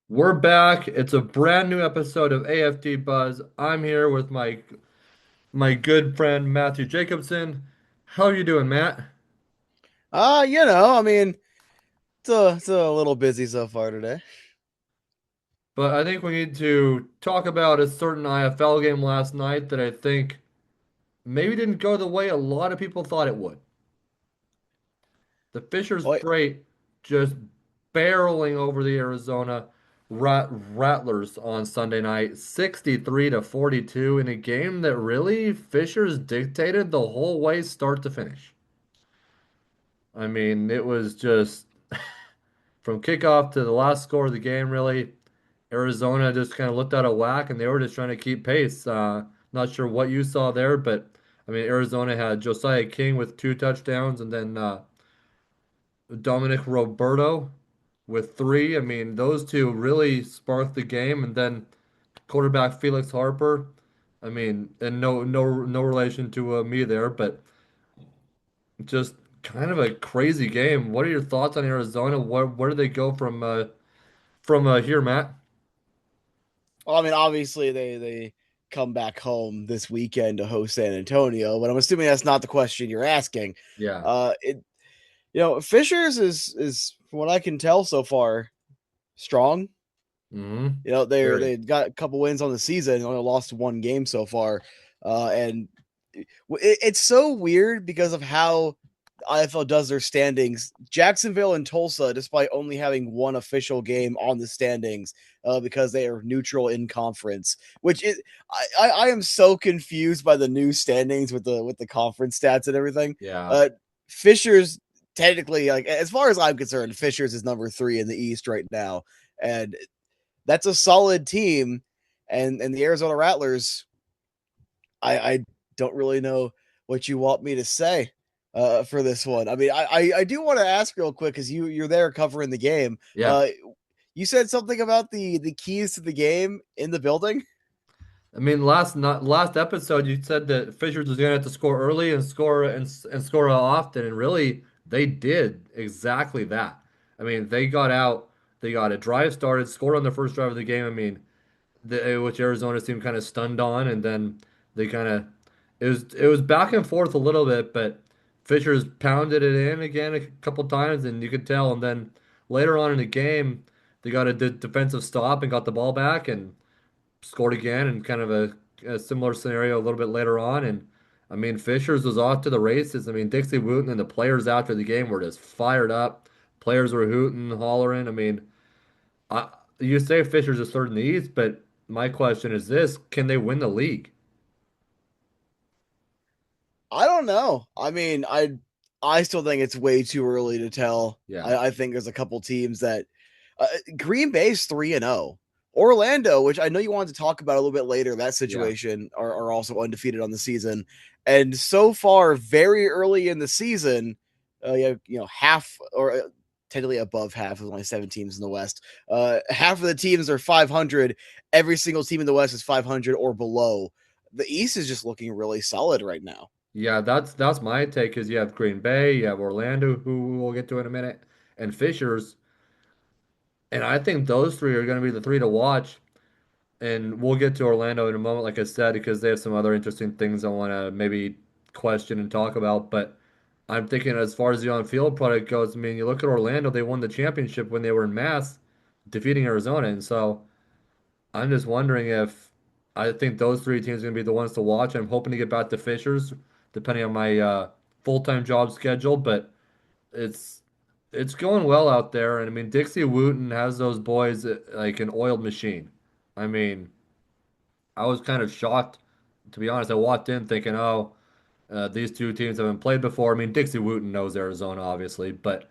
We're back. It's a brand new episode of AFT Buzz. I'm here with my good friend Matthew Jacobson. How are you doing, Matt? I mean, it's a little busy so far today. But I think we need to talk about a certain IFL game last night that I think maybe didn't go the way a lot of people thought it would. The Fishers Well, Freight just barreling over the Arizona Rattlers on Sunday night, 63 to 42 in a game that really Fishers dictated the whole way start to finish. I mean, it was just from kickoff to the last score of the game, really. Arizona just kind of looked out of whack and they were just trying to keep pace. Not sure what you saw there, but I mean, Arizona had Josiah King with two touchdowns and then Dominic Roberto with three. I mean, those two really sparked the game. And then quarterback Felix Harper. I mean, and no relation to me there, but just kind of a crazy game. What are your thoughts on Arizona? Where do they go from here, Matt? I mean, obviously they come back home this weekend to host San Antonio, but I'm assuming that's not the question you're asking. Yeah. It Fishers is from what I can tell so far strong. Very. They got a couple wins on the season, only lost one game so far, and it's so weird because of how IFL does their standings. Jacksonville and Tulsa, despite only having one official game on the standings, because they are neutral in conference. I am so confused by the new standings with the conference stats and everything. Yeah. Uh, Fishers technically, like as far as I'm concerned, Fishers is number 3 in the East right now, and that's a solid team. And the Arizona Rattlers, I don't really know what you want me to say for this one. I mean, I do want to ask real quick because you're there covering the game. Yeah. You said something about the keys to the game in the building. I mean, last episode you said that Fishers was gonna have to score early and score often, and really they did exactly that. I mean, they got out, they got a drive started, scored on the first drive of the game. I mean, which Arizona seemed kind of stunned on, and then they kind of it was back and forth a little bit, but Fishers pounded it in again a couple times, and you could tell. And then later on in the game, they got a defensive stop and got the ball back and scored again, and kind of a similar scenario a little bit later on. And I mean, Fishers was off to the races. I mean, Dixie Wooten and the players after the game were just fired up. Players were hooting, hollering. I mean, I, you say Fishers is third in the East, but my question is this: can they win the league? I don't know. I mean, I still think it's way too early to tell. Yeah, I think there's a couple teams that Green Bay's 3-0. Orlando, which I know you wanted to talk about a little bit later, that yeah, situation are also undefeated on the season. And so far, very early in the season, half or technically above half, there's only 7 teams in the West. Half of the teams are 500. Every single team in the West is 500 or below. The East is just looking really solid right now. yeah. That's my take. Because you have Green Bay, you have Orlando, who we'll get to in a minute, and Fishers, and I think those three are going to be the three to watch. And we'll get to Orlando in a moment, like I said, because they have some other interesting things I want to maybe question and talk about. But I'm thinking as far as the on-field product goes, I mean, you look at Orlando, they won the championship when they were in Mass, defeating Arizona. And so I'm just wondering if I think those three teams are going to be the ones to watch. I'm hoping to get back to Fishers, depending on my full-time job schedule. But it's it's going well out there. And I mean, Dixie Wooten has those boys like an oiled machine. I mean, I was kind of shocked, to be honest. I walked in thinking, oh, these two teams haven't played before. I mean, Dixie Wooten knows Arizona, obviously, but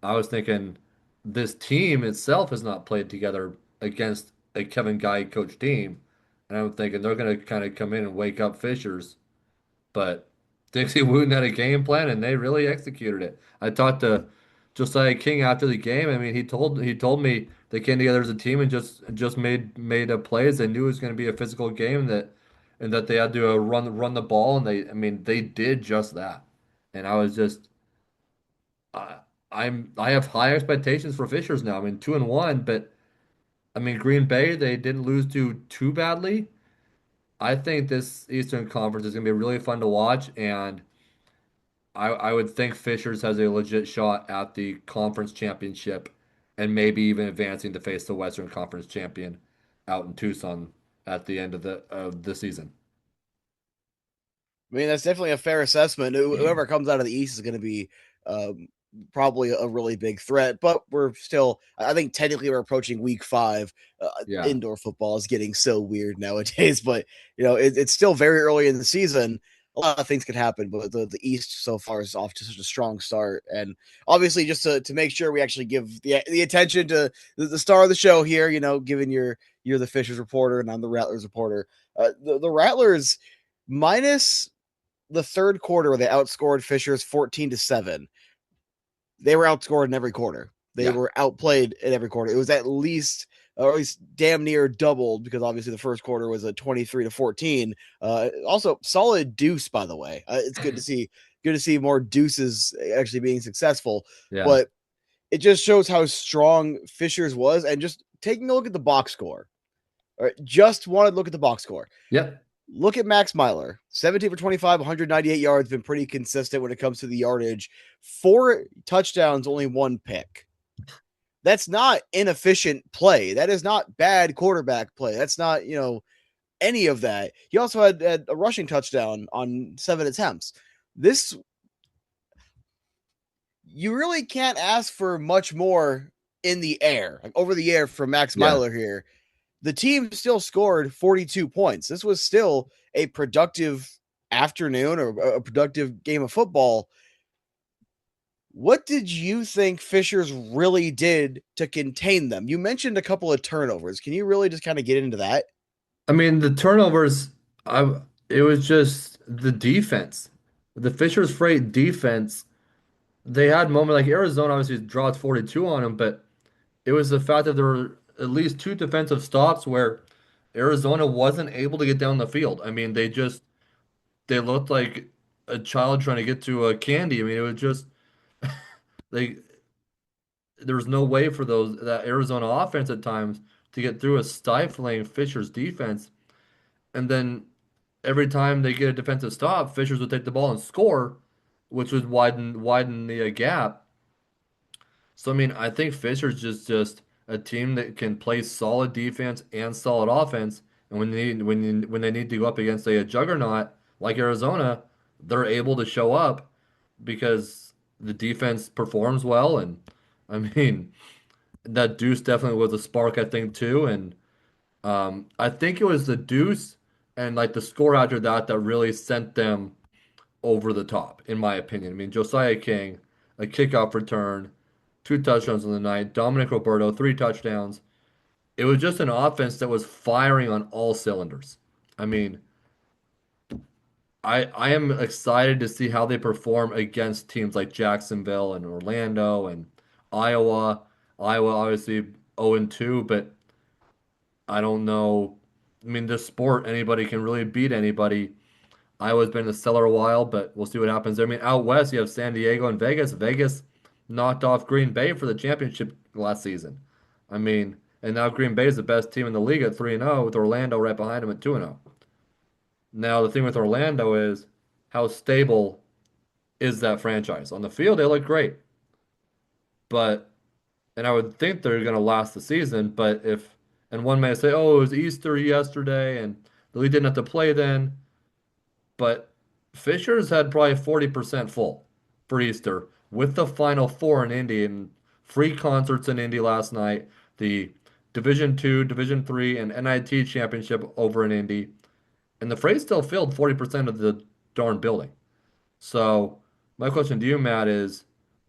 I was thinking this team itself has not played together against a Kevin Guy coach team. And I'm thinking they're going to kind of come in and wake up Fishers. But Dixie Wooten had a game plan and they really executed it. I talked to Josiah King after the game. I mean, he told me they came together as a team and just made a plays. They knew it was going to be a physical game and that they had to run the ball and they did just that. And I was just I I have high expectations for Fishers now. I mean, 2-1, but I mean, Green Bay, they didn't lose to too badly. I think this Eastern Conference is going to be really fun to watch, and I would think Fishers has a legit shot at the conference championship and maybe even advancing to face the Western Conference champion out in Tucson at the end of the season. I mean, that's definitely a fair assessment. Whoever comes out of the East is going to be um, probably a really big threat, but we're still, I think technically we're approaching week 5. Yeah. Indoor football is getting so weird nowadays, but it's still very early in the season. A lot of things could happen, but the East so far is off to such a strong start. And obviously, just to make sure we actually give the attention to the star of the show here, given you're the Fishers reporter and I'm the Rattlers reporter. The Rattlers minus the third quarter where they outscored Fishers 14-7. They were outscored in every quarter. They Yeah. were outplayed in every quarter. It was at least, or at least damn near doubled, because obviously the first quarter was a 23-14. Also solid deuce, by the way. It's good to see. Good to see more deuces actually being successful. Yeah. But it just shows how strong Fishers was. And just taking a look at the box score. All right, just wanted to look at the box score. Yep. Look at Max Myler, 17 for 25, 198 yards, been pretty consistent when it comes to the yardage. 4 touchdowns, only 1 pick. That's not inefficient play. That is not bad quarterback play. That's not, any of that. He also had a rushing touchdown on 7 attempts. This, you really can't ask for much more in the air, like over the air from Max Yeah. Myler here. The team still scored 42 points. This was still a productive afternoon or a productive game of football. What did you think Fishers really did to contain them? You mentioned a couple of turnovers. Can you really just kind of get into that? I mean, the turnovers, it was just the defense. The Fishers Freight defense, they had moments like Arizona obviously draws 42 on them, but it was the fact that there were at least 2 defensive stops where Arizona wasn't able to get down the field. I mean, they looked like a child trying to get to a candy. I mean, it was just they there was no way for that Arizona offense at times to get through a stifling Fishers defense. And then every time they get a defensive stop, Fishers would take the ball and score, which would widen the gap. So I mean, I think Fisher's just a team that can play solid defense and solid offense. And when they need to go up against a juggernaut like Arizona, they're able to show up because the defense performs well. And I mean, that deuce definitely was a spark, I think, too. And I think it was the deuce and like the score after that that really sent them over the top, in my opinion. I mean, Josiah King, a kickoff return, 2 touchdowns on the night. Dominic Roberto, 3 touchdowns. It was just an offense that was firing on all cylinders. I mean, I am excited to see how they perform against teams like Jacksonville and Orlando and Iowa. Iowa obviously 0-2, but I don't know. I mean, this sport, anybody can really beat anybody. Iowa's been in the cellar a while, but we'll see what happens there. I mean, out west, you have San Diego and Vegas. Vegas knocked off Green Bay for the championship last season. I mean, and now Green Bay is the best team in the league at 3-0, with Orlando right behind them at 2-0. Now, the thing with Orlando is how stable is that franchise? On the field, they look great, but and I would think they're going to last the season. But if and one may say, oh, it was Easter yesterday, and the league didn't have to play then. But Fisher's had probably 40% full for Easter with the Final Four in Indy and free concerts in Indy last night, the Division Two, Division Three, and NIT championship over in Indy, and the Freight still filled 40% of the darn building. So my question to you, Matt, is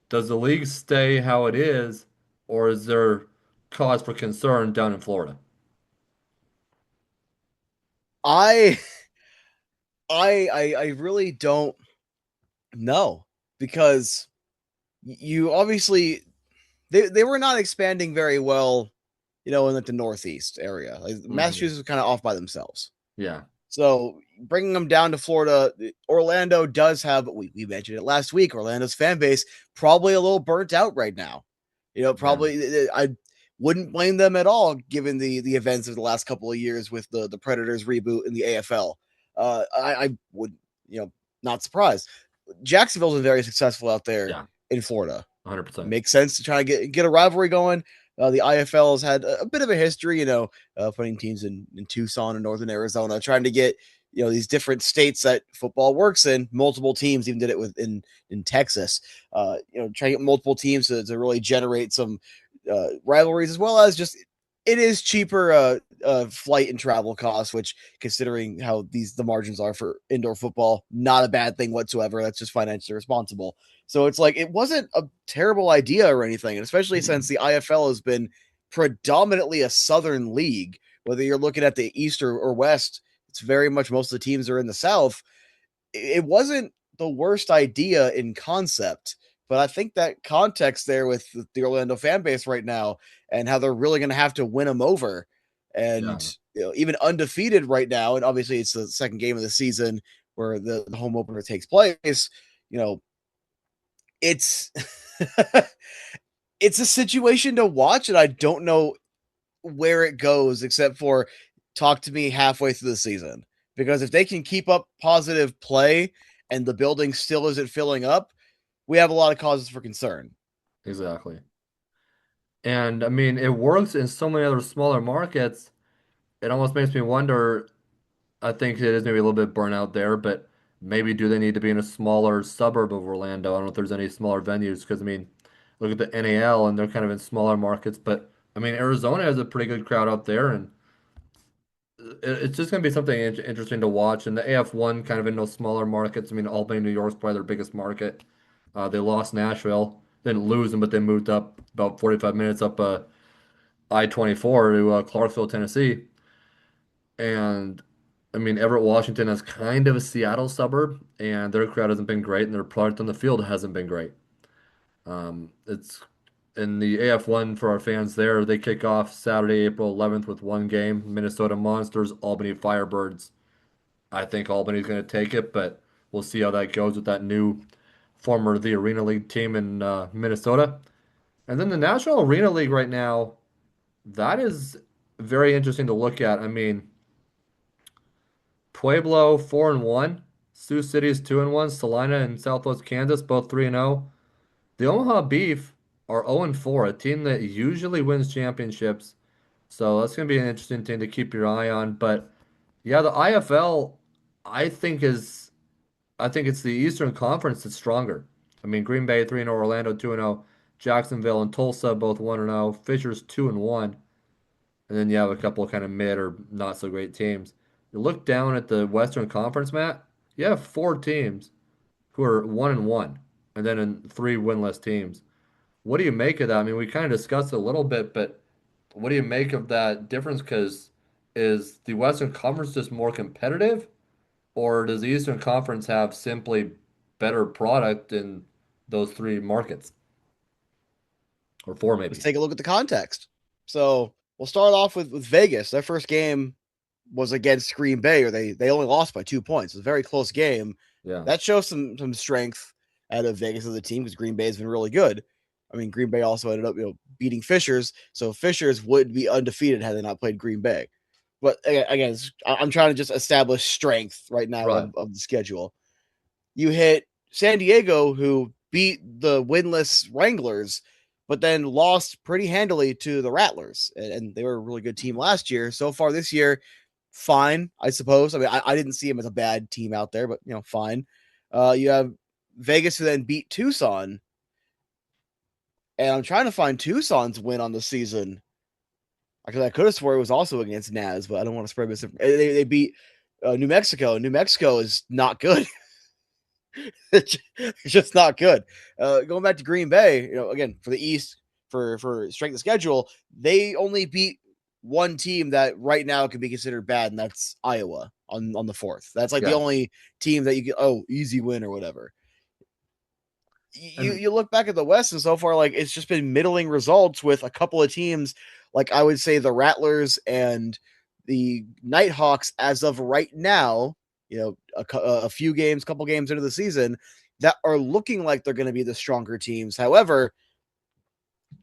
does the league stay how it is, or is there cause for concern down in Florida? I I really don't know, because you obviously they were not expanding very well, in like the Northeast area. Like Hmm. Massachusetts was kind of off by themselves. Yeah. So bringing them down to Florida, Orlando does have. We mentioned it last week. Orlando's fan base probably a little burnt out right now. Yeah. Probably I Wouldn't blame them at all, given the events of the last couple of years with the Predators reboot in the AFL. I would, not surprised. Jacksonville's been very successful out there Yeah, in Florida. 100%. Makes sense to try to get a rivalry going. The IFL has had a bit of a history, putting teams in Tucson and Northern Arizona, trying to get these different states that football works in. Multiple teams even did it in Texas. Trying to get multiple teams to really generate some rivalries, as well as just it is cheaper flight and travel costs, which, considering how the margins are for indoor football, not a bad thing whatsoever. That's just financially responsible. So it's like it wasn't a terrible idea or anything, and especially since the IFL has been predominantly a Southern league. Whether you're looking at the East or West, it's very much most of the teams are in the South. It wasn't the worst idea in concept, but I think that context there with the Orlando fan base right now and how they're really going to have to win them over, Yeah. and even undefeated right now, and obviously it's the second game of the season where the home opener takes place. It's it's a situation to watch, and I don't know where it goes except for talk to me halfway through the season. Because if they can keep up positive play and the building still isn't filling up, we have a lot of causes for concern. Exactly. And I mean, it works in so many other smaller markets. It almost makes me wonder. I think it is maybe a little bit burnout there, but maybe do they need to be in a smaller suburb of Orlando? I don't know if there's any smaller venues because I mean, look at the NAL and they're kind of in smaller markets, but I mean, Arizona has a pretty good crowd out there, and it's just going to be something interesting to watch. And the AF1 kind of in those smaller markets. I mean, Albany, New York's probably their biggest market. They lost Nashville, didn't lose them, but they moved up about 45 minutes up I-24 to Clarksville, Tennessee. And I mean, Everett, Washington is kind of a Seattle suburb, and their crowd hasn't been great, and their product on the field hasn't been great. It's in the AF1 for our fans there. They kick off Saturday, April 11th with one game, Minnesota Monsters, Albany Firebirds. I think Albany's going to take it, but we'll see how that goes with that new former the Arena League team in Minnesota. And then the National Arena League right now, that is very interesting to look at. I mean, Pueblo 4-1, Sioux City is 2-1, Salina and Southwest Kansas both 3-0. The Omaha Beef are 0-4, a team that usually wins championships. So that's going to be an interesting thing to keep your eye on. But yeah, the IFL, I think is, I think it's the Eastern Conference that's stronger. I mean, Green Bay 3-0, Orlando 2-0, Jacksonville and Tulsa both 1-0, Fishers 2-1, and then you have a couple of kind of mid or not so great teams. You look down at the Western Conference, Matt. You have four teams who are 1-1, and then in three winless teams. What do you make of that? I mean, we kind of discussed it a little bit, but what do you make of that difference? Because is the Western Conference just more competitive, or does the Eastern Conference have simply better product in those three markets, or four Let's maybe? take a look at the context. So we'll start off with Vegas. Their first game was against Green Bay, or they only lost by 2 points. It was a very close game. Yeah, That shows some strength out of Vegas as a team because Green Bay has been really good. I mean, Green Bay also ended up beating Fishers, so Fishers would be undefeated had they not played Green Bay. But again, I'm trying to just establish strength right now right. of the schedule. You hit San Diego, who beat the winless Wranglers, but then lost pretty handily to the Rattlers. And they were a really good team last year. So far this year, fine, I suppose. I mean, I didn't see them as a bad team out there, but fine. You have Vegas, who then beat Tucson, and I'm trying to find Tucson's win on the season because I could have swore it was also against Naz, but I don't want to spread misinformation. They beat New Mexico. New Mexico is not good. It's just not good. Going back to Green Bay, again for the East, for strength of schedule, they only beat one team that right now could be considered bad, and that's Iowa on the fourth. That's like the Yeah, only team that you get easy win or whatever. You and you look back at the West, and so far, like it's just been middling results with a couple of teams, like I would say the Rattlers and the Nighthawks as of right now. A few games, couple games into the season, that are looking like they're going to be the stronger teams. However,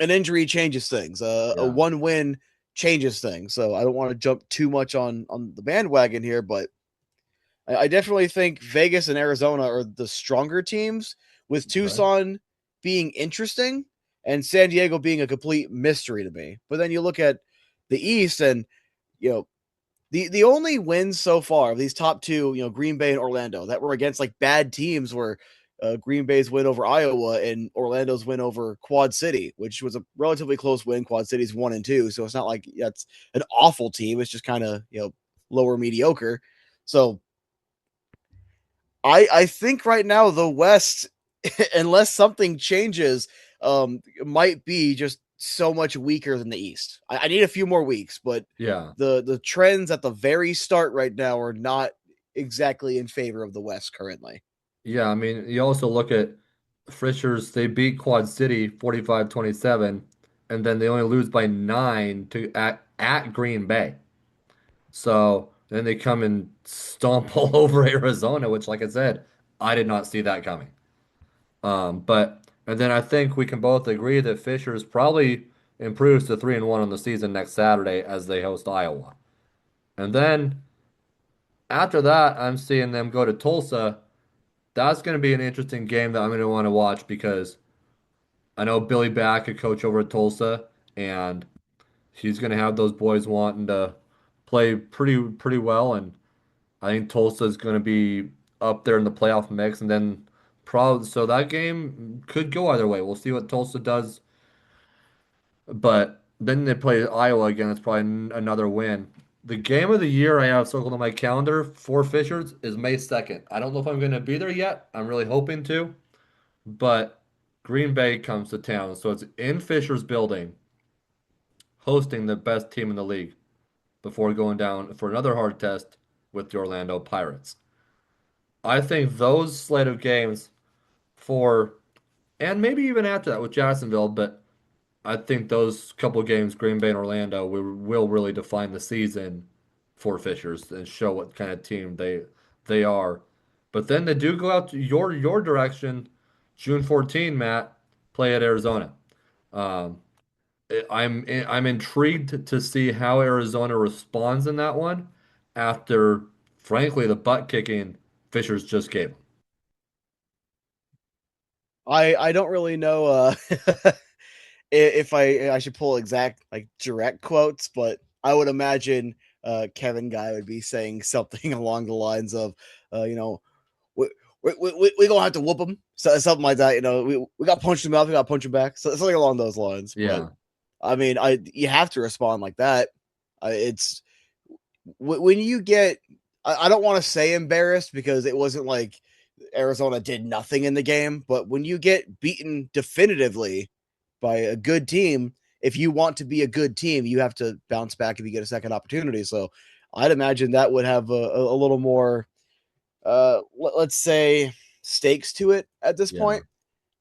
an injury changes things. A Yeah. one win changes things. So I don't want to jump too much on the bandwagon here, but I definitely think Vegas and Arizona are the stronger teams, with Okay. Tucson being interesting and San Diego being a complete mystery to me. But then you look at the East, and you know the only wins so far of these top two, Green Bay and Orlando, that were against like bad teams, were Green Bay's win over Iowa and Orlando's win over Quad City, which was a relatively close win. Quad City's 1-2, so it's not like that's an awful team. It's just kind of lower mediocre. So I think right now the West, unless something changes, might be just so much weaker than the East. I need a few more weeks, but Yeah. the trends at the very start right now are not exactly in favor of the West currently. Yeah, I mean, you also look at Frischers, they beat Quad City 45-27, and then they only lose by 9 to at Green Bay. So then they come and stomp all over Arizona, which, like I said, I did not see that coming. But and then I think we can both agree that Fishers probably improves to 3-1 on the season next Saturday as they host Iowa. And then after that, I'm seeing them go to Tulsa. That's going to be an interesting game that I'm going to want to watch because I know Billy Back, a coach over at Tulsa, and he's going to have those boys wanting to play pretty well. And I think Tulsa is going to be up there in the playoff mix. And then probably so that game could go either way. We'll see what Tulsa does. But then they play Iowa again. It's probably another win. The game of the year I have circled on my calendar for Fishers is May 2nd. I don't know if I'm going to be there yet. I'm really hoping to. But Green Bay comes to town, so it's in Fisher's building, hosting the best team in the league before going down for another hard test with the Orlando Pirates. I think those slate of games for, and maybe even after that with Jacksonville, but I think those couple of games, Green Bay and Orlando, will really define the season for Fishers and show what kind of team they are. But then they do go out to your direction, June 14, Matt, play at Arizona. Um, I'm intrigued to see how Arizona responds in that one after, frankly, the butt kicking Fishers just gave them. I don't really know if I should pull exact like direct quotes, but I would imagine Kevin Guy would be saying something along the lines of, you know, we gonna have to whoop him, so, something like that. We got punched him out, we got to punch him back, so something along those lines. But Yeah, I mean, you have to respond like that. It's when you get, I don't want to say embarrassed because it wasn't like Arizona did nothing in the game, but when you get beaten definitively by a good team, if you want to be a good team, you have to bounce back if you get a second opportunity. So I'd imagine that would have a little more, let's say, stakes to it at this yeah. point.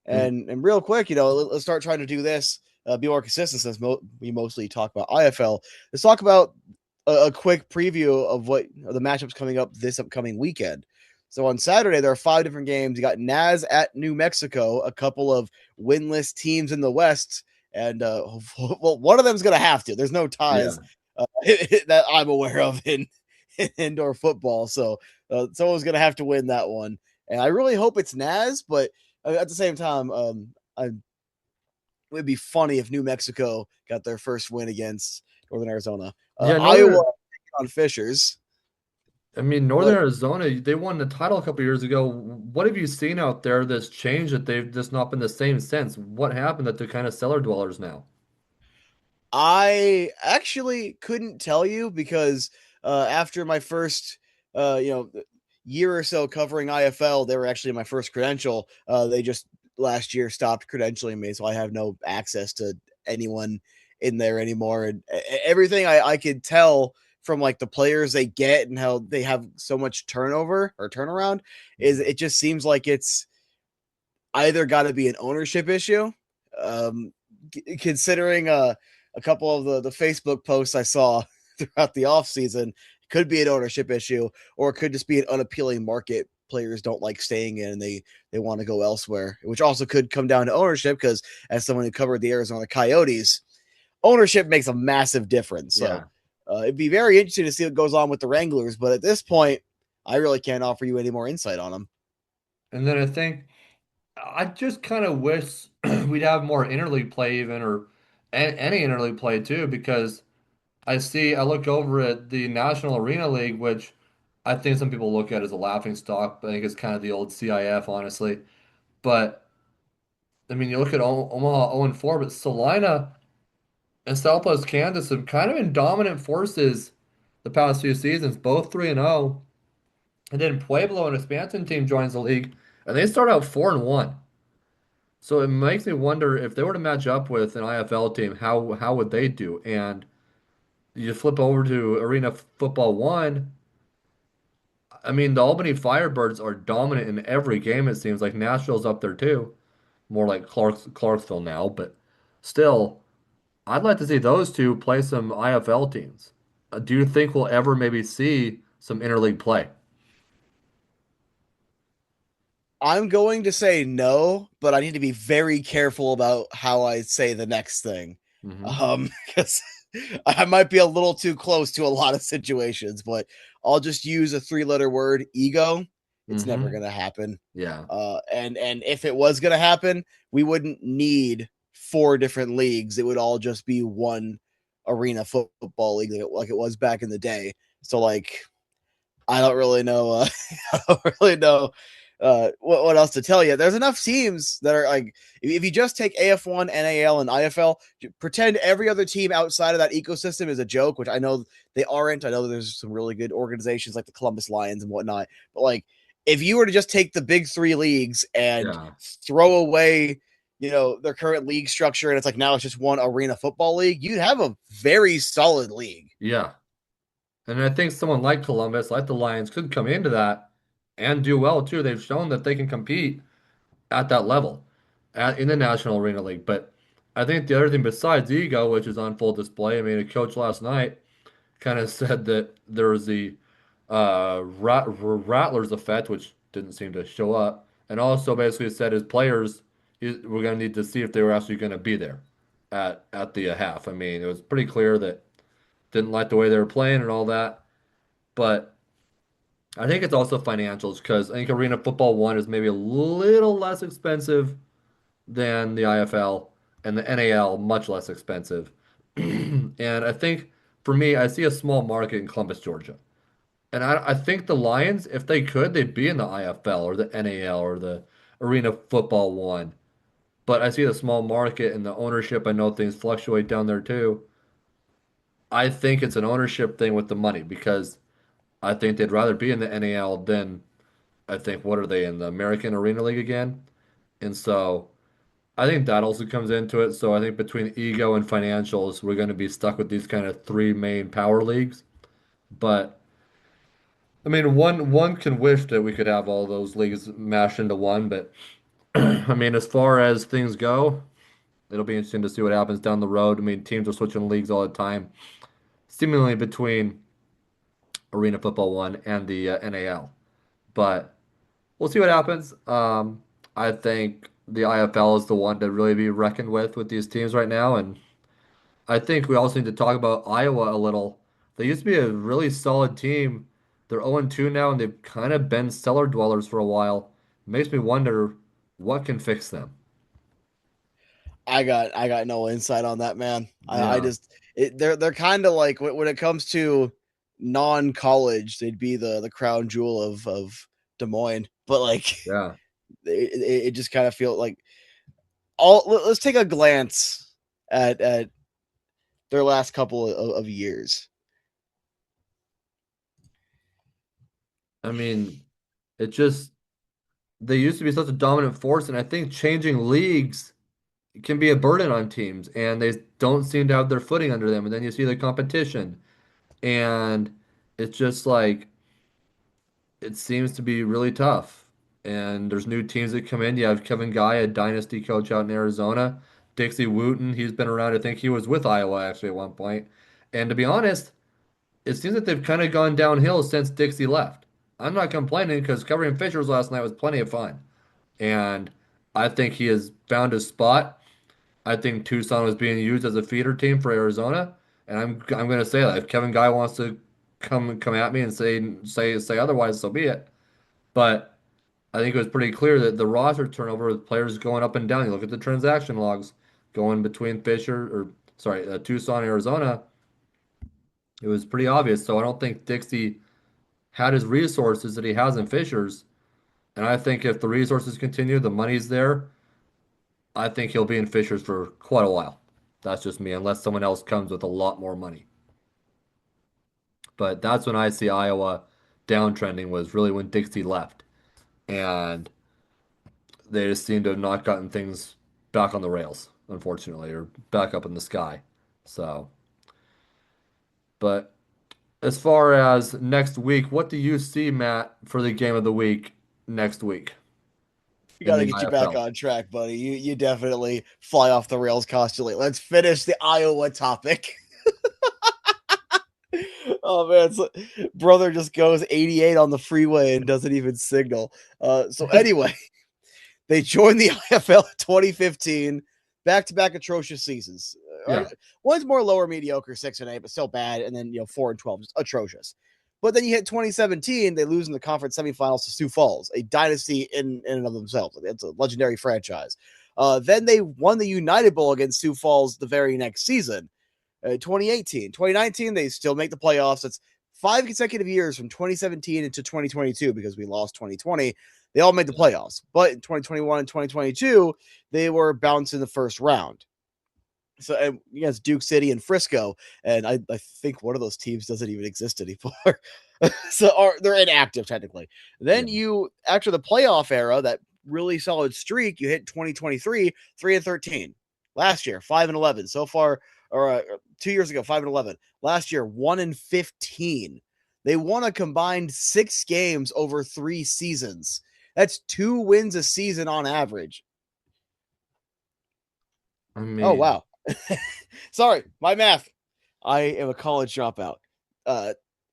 And real quick, let's start trying to do this. Be more consistent since we mostly talk about IFL. Let's talk about a quick preview of what the matchups coming up this upcoming weekend. So on Saturday, there are 5 different games. You got Naz at New Mexico, a couple of winless teams in the West, and well, one of them's going to have to. There's no Yeah. ties that I'm aware of in indoor football, so someone's going to have to win that one. And I really hope it's Naz, but at the same time, it would be funny if New Mexico got their first win against Northern Arizona. Yeah, Iowa on Fishers. I mean, Northern What Arizona, they won the title a couple years ago. What have you seen out there that's changed that they've just not been the same since? What happened that they're kind of cellar dwellers now? I actually couldn't tell you because after my first year or so covering IFL, they were actually my first credential. They just last year stopped credentialing me, so I have no access to anyone in there anymore. And everything I could tell from like the players they get and how they have so much turnover or turnaround is it just seems like it's either got to be an ownership issue. Um, Considering a couple of the Facebook posts I saw throughout the offseason, could be an ownership issue, or it could just be an unappealing market players don't like staying in and they want to go elsewhere, which also could come down to ownership because as someone who covered the Arizona Coyotes, ownership makes a massive difference. So Yeah. it'd be very interesting to see what goes on with the Wranglers, but at this point, I really can't offer you any more insight on them. And then I think I just kind of wish we'd have more interleague play even or any interleague play too because I look over at the National Arena League, which I think some people look at as a laughing stock, but I think it's kind of the old CIF, honestly. But I mean, you look at Omaha 0-4, but Salina and Southwest Kansas have kind of been dominant forces the past few seasons, both 3-0. And then Pueblo, an expansion team, joins the league, and they start out 4-1. So it makes me wonder if they were to match up with an IFL team, how would they do? And you flip over to Arena Football One. I mean, the Albany Firebirds are dominant in every game. It seems like Nashville's up there too, more like Clarksville now, but still, I'd like to see those two play some IFL teams. Do you think we'll ever maybe see some interleague play? I'm going to say no, but I need to be very careful about how I say the next thing. Hmm. Because I might be a little too close to a lot of situations, but I'll just use a three-letter word, ego. It's never Hmm. gonna happen. Yeah. And if it was gonna happen, we wouldn't need four different leagues. It would all just be one arena football league like it was back in the day. So like I don't really know. I don't really know what else to tell you. There's enough teams that are like, if you just take AF1, NAL, and IFL, pretend every other team outside of that ecosystem is a joke, which I know they aren't. I know there's some really good organizations like the Columbus Lions and whatnot. But like, if you were to just take the big three leagues and Yeah. throw away, their current league structure, and it's like now it's just one arena football league, you'd have a very solid league. Yeah. And I think someone like Columbus, like the Lions, could come into that and do well too. They've shown that they can compete at that level in the National Arena League. But I think the other thing besides ego, which is on full display, I mean, a coach last night kind of said that there was the Rattlers effect, which didn't seem to show up, and also basically said his players were going to need to see if they were actually going to be there at the half. I mean, it was pretty clear that didn't like the way they were playing and all that, but I think it's also financials because I think Arena Football One is maybe a little less expensive than the IFL and the NAL much less expensive. And I think for me, I see a small market in Columbus, Georgia. And I think the Lions, if they could, they'd be in the IFL or the NAL or the Arena Football One. But I see the small market and the ownership. I know things fluctuate down there too. I think it's an ownership thing with the money because I think they'd rather be in the NAL than I think what are they in the American Arena League again? And so I think that also comes into it. So I think between ego and financials, we're going to be stuck with these kind of three main power leagues. But I mean, one can wish that we could have all those leagues mashed into one. But I mean, as far as things go, it'll be interesting to see what happens down the road. I mean, teams are switching leagues all the time, seemingly between Arena Football One and the NAL. But we'll see what happens. I think the IFL is the one to really be reckoned with these teams right now, and I think we also need to talk about Iowa a little. They used to be a really solid team. They're 0-2 now, and they've kind of been cellar dwellers for a while. It makes me wonder what can fix them. I got no insight on that, man. I Yeah, just they're kind of like when it comes to non-college, they'd be the crown jewel of Des Moines, but like yeah. it just kind of feel like all. Let's take a glance at their last couple of years. I mean, it just they used to be such a dominant force, and I think changing leagues can be a burden on teams, and they don't seem to have their footing under them. And then you see the competition, and it's just like it seems to be really tough. And there's new teams that come in. You have Kevin Guy, a dynasty coach out in Arizona. Dixie Wooten, he's been around. I think he was with Iowa actually at one point. And to be honest, it seems that they've kind of gone downhill since Dixie left. I'm not complaining because covering Fishers last night was plenty of fun. And I think he has found his spot. I think Tucson was being used as a feeder team for Arizona. And I'm going to say that if Kevin Guy wants to come at me and say otherwise, so be it. But I think it was pretty clear that the roster turnover with players going up and down. You look at the transaction logs going between Tucson, Arizona. It was pretty obvious. So I don't think Dixie had his resources that he has in Fishers. And I think if the resources continue, the money's there. I think he'll be in Fishers for quite a while. That's just me, unless someone else comes with a lot more money. But that's when I see Iowa downtrending was really when Dixie left. And they just seem to have not gotten things back on the rails, unfortunately, or back up in the sky. So, but as far as next week, what do you see, Matt, for the game of the week next week We in got to the get you back IFL? on track, buddy. You definitely fly off the rails constantly. Let's finish the Iowa topic. Oh man, brother just goes 88 on the freeway and doesn't even signal. So anyway, they joined the IFL in 2015, back-to-back atrocious seasons. Yeah, One's more lower mediocre, 6-8, but still bad, and then 4-12, just atrocious. But then you hit 2017, they lose in the conference semifinals to Sioux Falls, a dynasty in and of themselves. It's a legendary franchise. Then they won the United Bowl against Sioux Falls the very next season. 2018, 2019, they still make the playoffs. It's 5 consecutive years from 2017 into 2022 because we lost 2020. They all made the playoffs, but in 2021 and 2022, they were bounced in the first round. So against Duke City and Frisco, and I think one of those teams doesn't even exist anymore. So they're inactive technically. yeah. Then after the playoff era, that really solid streak, you hit 2023, 3-13. Last year, 5-11. So far, or 2 years ago, 5-11. Last year, 1-15. They won a combined 6 games over 3 seasons. That's 2 wins a season on average. I Oh mean, wow. Sorry, my math. I am a college dropout.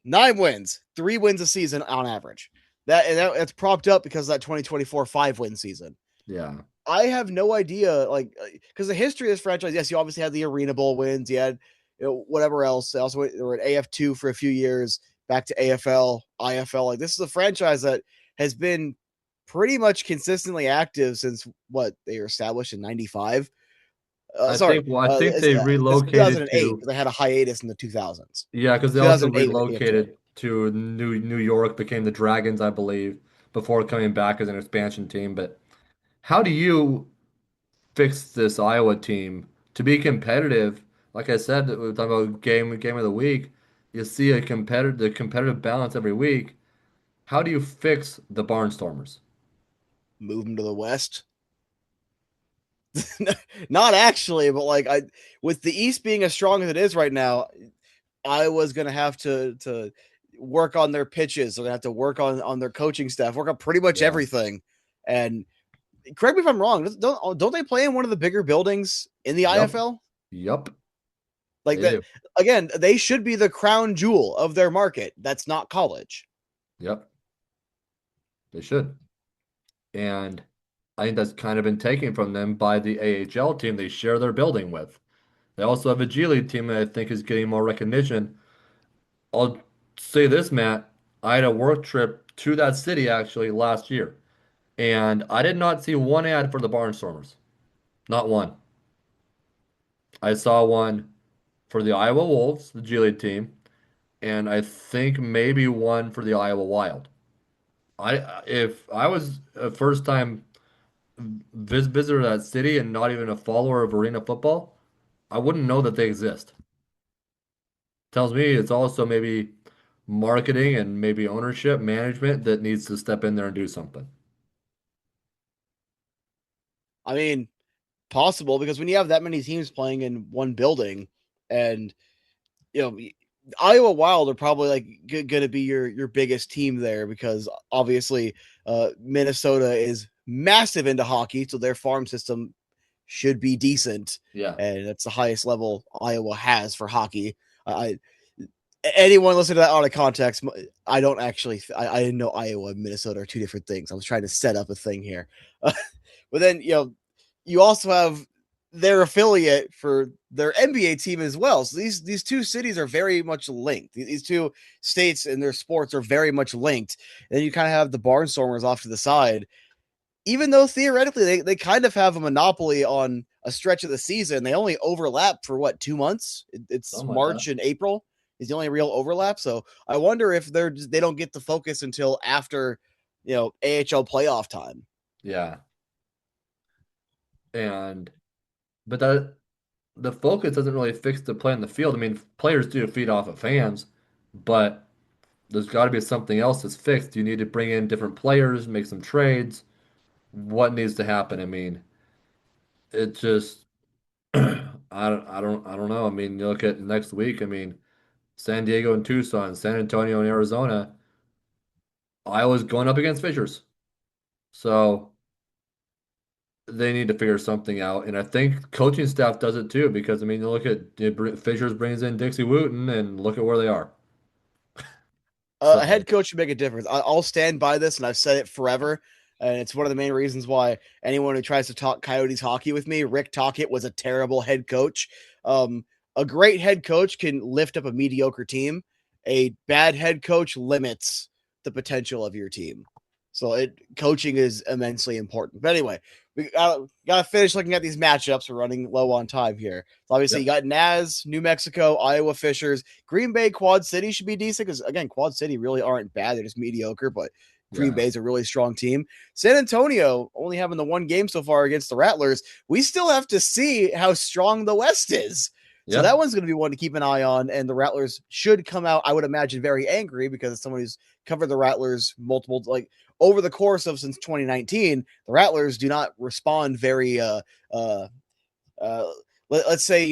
9 wins, 3 wins a season on average. That's propped up because of that 2024 5-win season. yeah. I have no idea, like, because the history of this franchise. Yes, you obviously had the Arena Bowl wins. You had whatever else. They also were at AF2 for a few years, back to AFL, IFL. Like this is a franchise that has been pretty much consistently active since what they were established in '95. Sorry, I think they it's relocated 2008 to because they had a hiatus in the 2000s. yeah, because they also 2008 when they came to it. relocated to New York, became the Dragons, I believe, before coming back as an expansion team. But how do you fix this Iowa team to be competitive? Like I said, we're talking about game of the week. You see the competitive balance every week. How do you fix the Barnstormers? Move them to the West. Not actually, but like with the East being as strong as it is right now, Iowa's going to have to work on their pitches. They're going to have to work on their coaching staff, work on pretty much Yeah. everything. And correct me if I'm wrong. Don't they play in one of the bigger buildings in the Yep. IFL? Yep. Like They that do. again, they should be the crown jewel of their market. That's not college. Yep. They should. And I think that's kind of been taken from them by the AHL team they share their building with. They also have a G League team that I think is getting more recognition. I'll say this, Matt. I had a work trip to that city actually last year, and I did not see one ad for the Barnstormers. Not one. I saw one for the Iowa Wolves, the G League team, and I think maybe one for the Iowa Wild. If I was a first time visitor to that city and not even a follower of arena football, I wouldn't know that they exist. Tells me it's also maybe marketing and maybe ownership, management that needs to step in there and do something. I mean, possible because when you have that many teams playing in one building, and you know Iowa Wild are probably like going to be your biggest team there because obviously Minnesota is massive into hockey, so their farm system should be decent, Yeah. and that's the highest level Iowa has for hockey. I anyone listening to that out of context, I don't actually. I didn't know Iowa and Minnesota are two different things. I was trying to set up a thing here, but then you also have their affiliate for their NBA team as well. So these two cities are very much linked. These two states and their sports are very much linked. And then you kind of have the Barnstormers off to the side, even though theoretically they kind of have a monopoly on a stretch of the season. They only overlap for what, 2 months? It's Something like that. March and April is the only real overlap. So I wonder if they don't get the focus until after AHL playoff time. Yeah. And but that the focus doesn't really fix the play on the field. I mean, players do feed off of fans, but there's got to be something else that's fixed. You need to bring in different players, make some trades. What needs to happen? I mean, it just I don't know. I mean, you look at next week. I mean, San Diego and Tucson, San Antonio and Arizona. Iowa's going up against Fishers, so they need to figure something out. And I think coaching staff does it too, because I mean, you look at Fishers brings in Dixie Wooten, and look at where they are. A So head coach should make a difference. I'll stand by this, and I've said it forever. And it's one of the main reasons why anyone who tries to talk Coyotes hockey with me, Rick Tocchet was a terrible head coach. A great head coach can lift up a mediocre team. A bad head coach limits the potential of your team. So coaching is immensely important. But anyway, we gotta finish looking at these matchups. We're running low on time here. So obviously, you yep, got Naz, New Mexico, Iowa Fishers, Green Bay, Quad City should be decent because again, Quad City really aren't bad; they're just mediocre. But Green yeah, Bay is a really strong team. San Antonio only having the one game so far against the Rattlers. We still have to see how strong the West is. So yeah, that one's going to be one to keep an eye on. And the Rattlers should come out, I would imagine, very angry because it's someone who's covered the Rattlers multiple, like over the course of since 2019. The Rattlers do not respond very, uh, let's say,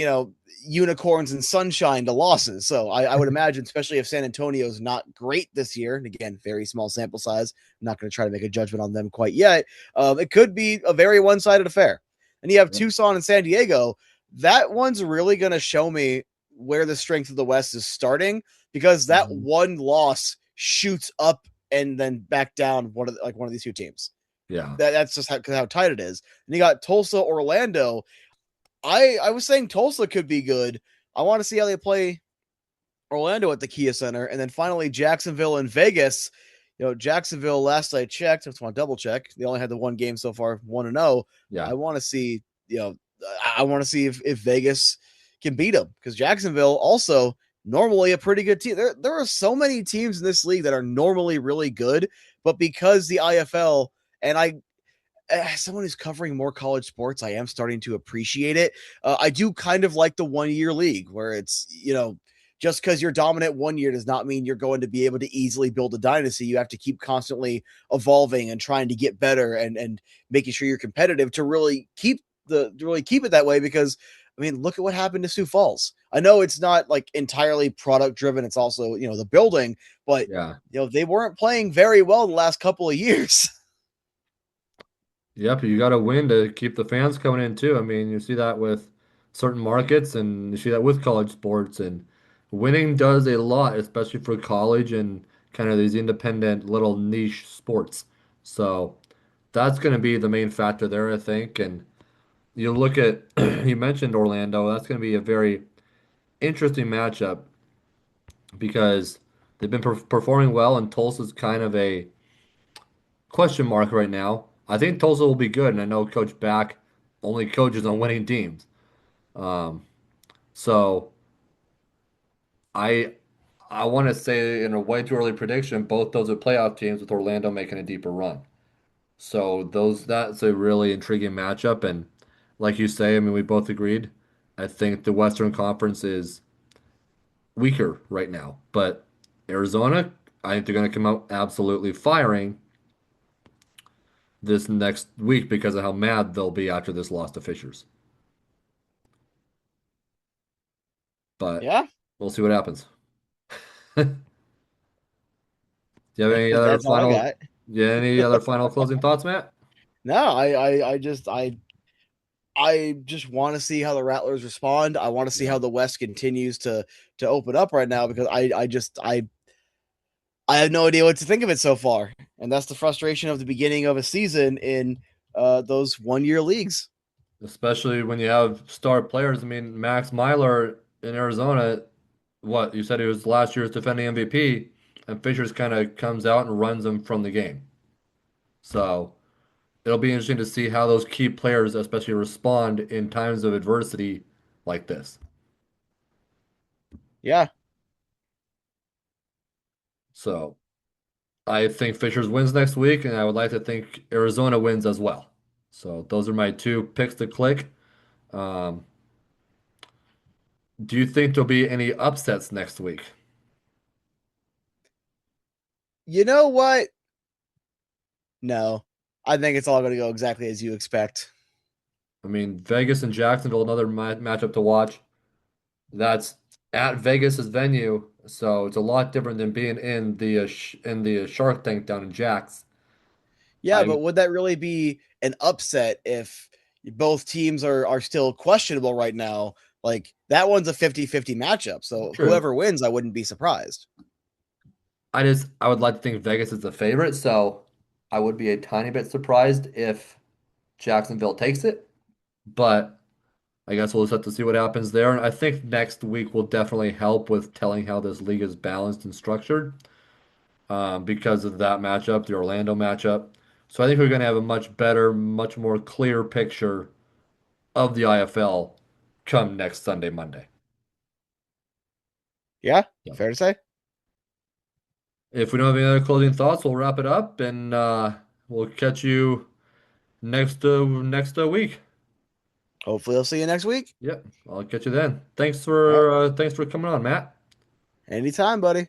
unicorns and sunshine to losses. So I would imagine, especially if San Antonio is not great this year, and again, very small sample size, I'm not going to try to make a judgment on them quite yet. It could be a very one sided affair. And you have yep, Tucson and San Diego. That one's really going to show me where the strength of the West is starting because that mhm, one loss shoots up and then back down one of these two teams. yeah, That's just how tight it is. And you got Tulsa, Orlando. I was saying Tulsa could be good. I want to see how they play Orlando at the Kia Center, and then finally Jacksonville and Vegas. Jacksonville. Last I checked, I just want to double check. They only had the one game so far, 1-0. yeah, I want to see. I want to see if Vegas can beat them because Jacksonville also normally a pretty good team. There are so many teams in this league that are normally really good, but because the IFL and I as someone who's covering more college sports, I am starting to appreciate it. I do kind of like the 1 year league where it's, just because you're dominant 1 year does not mean you're going to be able to easily build a dynasty. You have to keep constantly evolving and trying to get better and making sure you're competitive to really keep it that way. Because I mean, look at what happened to Sioux Falls. I know it's not like entirely product driven. It's also, the building, but yeah. they weren't playing very well in the last couple of years. Yep, you got to win to keep the fans coming in too. I mean, you see that with certain markets, and you see that with college sports, and winning does a lot, especially for college and kind of these independent little niche sports. So that's going to be the main factor there, I think. And you look at, you mentioned Orlando, that's going to be a very interesting matchup because they've been performing well, and Tulsa's kind of a question mark right now. I think Tulsa will be good, and I know Coach Back only coaches on winning teams. Um, so I I want to say in a way too early prediction, both those are playoff teams with Orlando making a deeper run. So that's a really intriguing matchup, and like you say, I mean we both agreed. I think the Western Conference is weaker right now, but Arizona, I think they're going to come out absolutely firing this next week because of how mad they'll be after this loss to Fishers. But Yeah, we'll see what happens. Do you have any other that's all I final, got. yeah, any other final closing thoughts, Matt? No, I just I just want to see how the Rattlers respond. I want to see Yeah. how the West continues to open up right now because I have no idea what to think of it so far, and that's the frustration of the beginning of a season in those 1 year leagues. Especially when you have star players. I mean, Max Myler in Arizona, what you said he was last year's defending MVP, and Fishers kind of comes out and runs him from the game. So it'll be interesting to see how those key players, especially respond in times of adversity like this. Yeah, So I think Fishers wins next week, and I would like to think Arizona wins as well. So those are my two picks to click. Um, do you think there'll be any upsets next week? you know what? No, I think it's all going to go exactly as you expect. I mean, Vegas and Jacksonville, another matchup to watch. That's at Vegas's venue, so it's a lot different than being in the Shark Tank down in Jax. Yeah, I but would that really be an upset if both teams are still questionable right now? Like that one's a 50-50 matchup. So true. whoever wins, I wouldn't be surprised. I would like to think Vegas is the favorite, so I would be a tiny bit surprised if Jacksonville takes it, but I guess we'll just have to see what happens there. And I think next week will definitely help with telling how this league is balanced and structured, because of that matchup, the Orlando matchup. So I think we're going to have a much better, much more clear picture of the IFL come next Sunday, Monday. Yeah, So fair to say. if we don't have any other closing thoughts, we'll wrap it up and we'll catch you next week. Hopefully, I'll see you next week. Yep, I'll catch you then. All right. Thanks for coming on, Matt. Anytime, buddy.